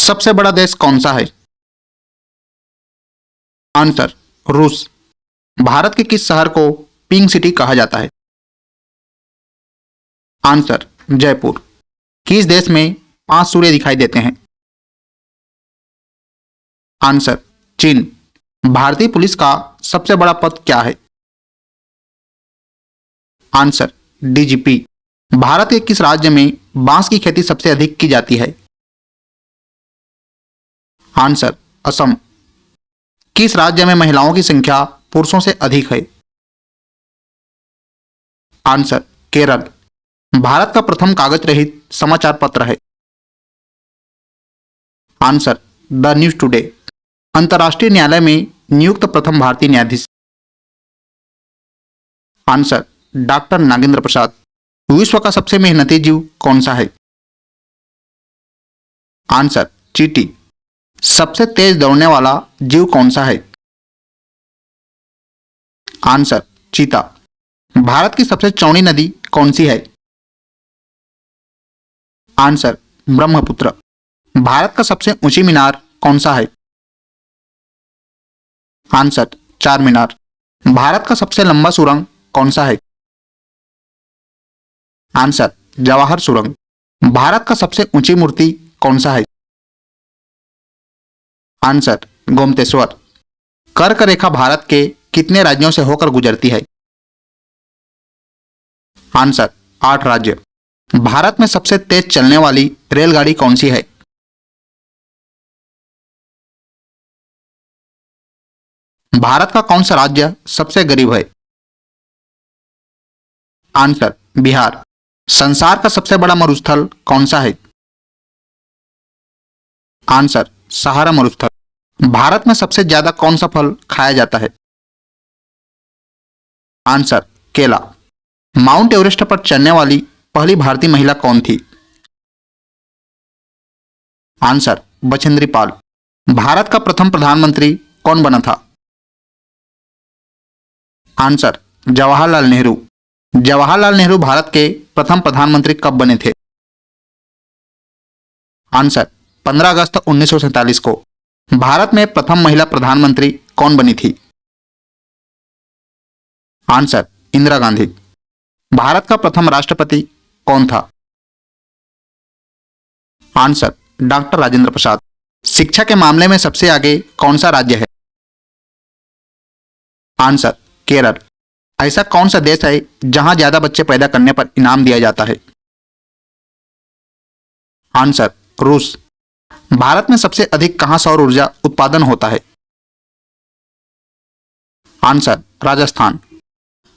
सबसे बड़ा देश कौन सा है? आंसर रूस। भारत के किस शहर को पिंक सिटी कहा जाता है? आंसर जयपुर। किस देश में 5 सूर्य दिखाई देते हैं? आंसर चीन। भारतीय पुलिस का सबसे बड़ा पद क्या है? Answer DGP. भारत के किस राज्य में बांस की खेती सबसे अधिक की जाती है? आंसर असम। किस राज्य में महिलाओं की संख्या पुरुषों से अधिक है? आंसर केरल। भारत का प्रथम कागज रहित समाचार पत्र है? Answer the news today. अंतर्राष्ट्रीय न्यायालय में नियुक्त प्रथम भारतीय न्यायाधीश? Answer doctor Nagendra Prasad. विश्व का सबसे मेहनती जीव कौन सा है? आंसर चींटी। सबसे तेज दौड़ने वाला जीव कौन सा है? आंसर चीता। भारत की सबसे चौड़ी नदी कौन सी है? आंसर ब्रह्मपुत्र। भारत का सबसे ऊंची मीनार कौन सा है? आंसर चार मीनार। भारत का सबसे लंबा सुरंग कौन सा है? आंसर जवाहर सुरंग। भारत का सबसे ऊंची मूर्ति कौन सा है? आंसर गोमतेश्वर। कर्क रेखा भारत के कितने राज्यों से होकर गुजरती है? आंसर 8 राज्य। भारत में सबसे तेज चलने वाली रेलगाड़ी कौन सी है? भारत का कौन सा राज्य सबसे गरीब है? आंसर बिहार। संसार का सबसे बड़ा मरुस्थल कौन सा है? आंसर सहारा मरुस्थल। भारत में सबसे ज्यादा कौन सा फल खाया जाता है? आंसर केला। माउंट एवरेस्ट पर चढ़ने वाली पहली भारतीय महिला कौन थी? आंसर बछेंद्री पाल। भारत का प्रथम प्रधानमंत्री कौन बना था? आंसर जवाहरलाल नेहरू। जवाहरलाल नेहरू भारत के प्रथम प्रधानमंत्री कब बने थे? आंसर 15 अगस्त 1947 को। भारत में प्रथम महिला प्रधानमंत्री कौन बनी थी? आंसर इंदिरा गांधी। भारत का प्रथम राष्ट्रपति कौन था? Answer doctor Rajendra Prasad. शिक्षा के मामले में सबसे आगे कौन सा राज्य है? आंसर केरल। ऐसा कौन सा देश है जहां ज्यादा बच्चे पैदा करने पर इनाम दिया जाता है? आंसर रूस। भारत में सबसे अधिक कहां सौर ऊर्जा उत्पादन होता है? आंसर राजस्थान।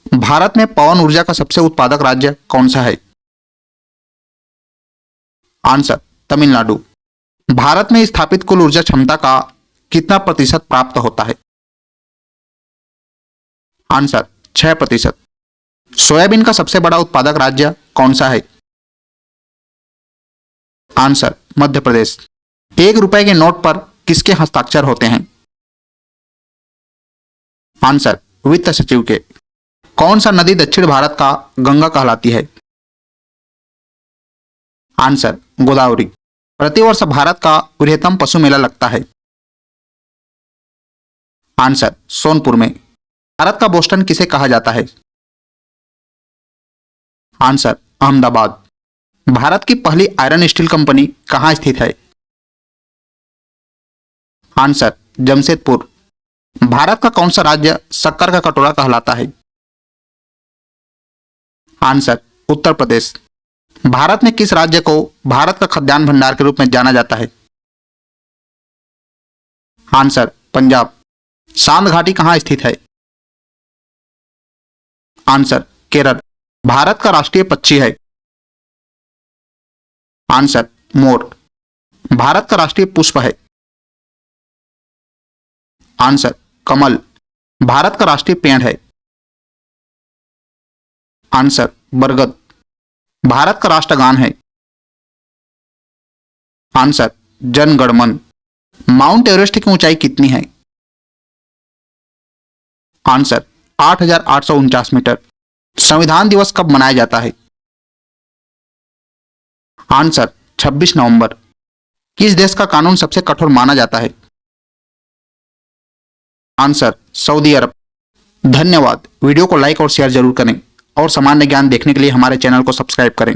भारत में पवन ऊर्जा का सबसे उत्पादक राज्य कौन सा है? आंसर तमिलनाडु। भारत में स्थापित कुल ऊर्जा क्षमता का कितना प्रतिशत प्राप्त होता है? आंसर 6%। सोयाबीन का सबसे बड़ा उत्पादक राज्य कौन सा है? आंसर मध्य प्रदेश। 1 रुपए के नोट पर किसके हस्ताक्षर होते हैं? आंसर वित्त सचिव के। कौन सा नदी दक्षिण भारत का गंगा कहलाती है? आंसर गोदावरी। प्रतिवर्ष भारत का बृहत्तम पशु मेला लगता है? आंसर सोनपुर में। भारत का बोस्टन किसे कहा जाता है? आंसर अहमदाबाद। भारत की पहली आयरन स्टील कंपनी कहां स्थित है? आंसर जमशेदपुर। भारत का कौन सा राज्य शक्कर का कटोरा कहलाता है? आंसर उत्तर प्रदेश। भारत में किस राज्य को भारत का खाद्यान्न भंडार के रूप में जाना जाता है? आंसर पंजाब। सांद घाटी कहां स्थित है? आंसर केरल। भारत का राष्ट्रीय पक्षी है? Answer more. भारत का राष्ट्रीय पुष्प है? आंसर कमल। भारत का राष्ट्रीय पेड़ है? आंसर बरगद। भारत का राष्ट्रगान है? आंसर जन गण मन। माउंट एवरेस्ट की ऊंचाई कितनी है? आंसर 8,849 मीटर। संविधान दिवस कब मनाया जाता है? आंसर 26 नवंबर। किस देश का कानून सबसे कठोर माना जाता है? आंसर सऊदी अरब। धन्यवाद। वीडियो को लाइक और शेयर जरूर करें और सामान्य ज्ञान देखने के लिए हमारे चैनल को सब्सक्राइब करें।